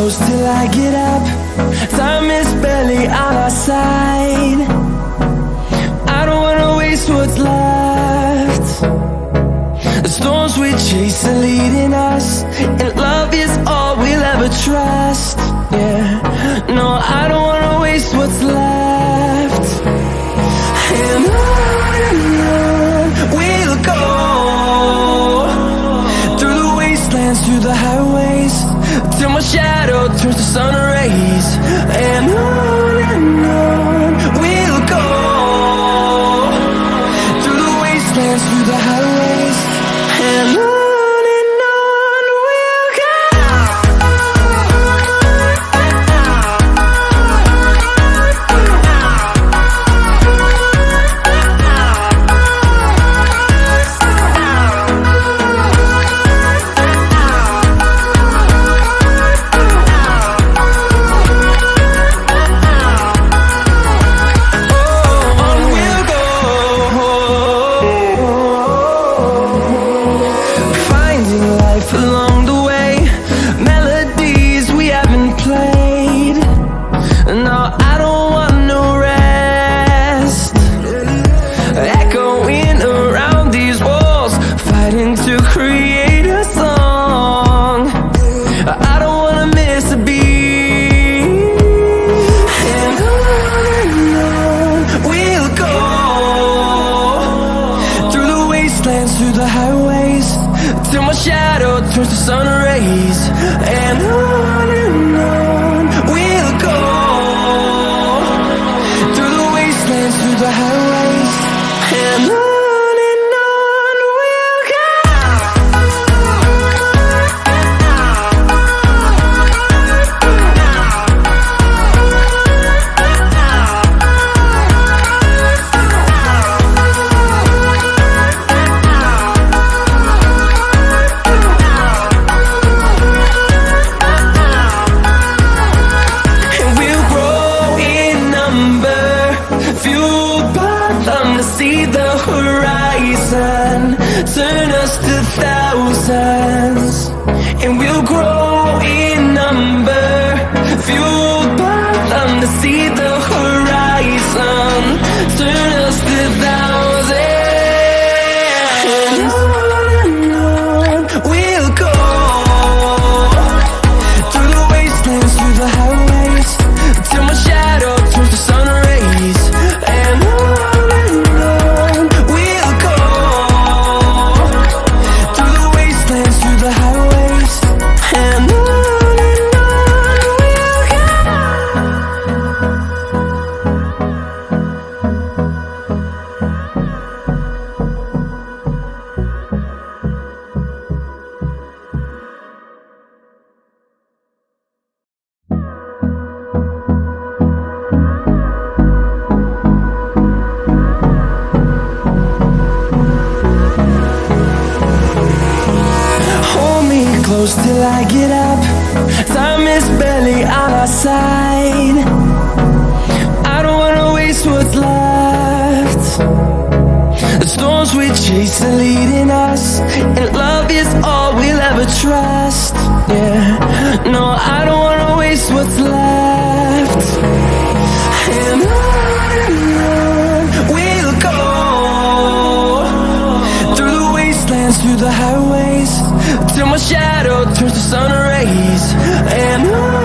close till I get up. Time is barely on our side. I don't wanna waste what's left. The storms we chase are leading us, and love is all we'll ever trust. Yeah, no, I don't wanna waste what's left. And on we'll go, through the wastelands, through the highways, till my shadow turns to sun rays. And on we'll go, through the wastelands, through the highways, and on we'll go. Along the way, melodies we haven't played. No, I don't want no rest. Echoing around these walls, fighting to create a song. I don't wanna miss a beat. And on we'll go, through the wastelands, through the highways, till my shadow turns to sun rays. And on we'll go, through the wastelands, through the highways, and on we'll go. See the horizon, turn us to thousands, and we'll grow in number, fueled by them to see the horizon, turn us to thousands. And on we'll go, through the wastelands, through the highways, till my shadow turns to sun rays. And close till I get up. Time is barely on our side. I don't wanna waste what's left. The storms we chase are leading us, and love is all we'll ever trust. Yeah, no, I don't wanna waste what's left. And on we'll go, through the wastelands, through the highways, till my shadow turns to sun rays. And on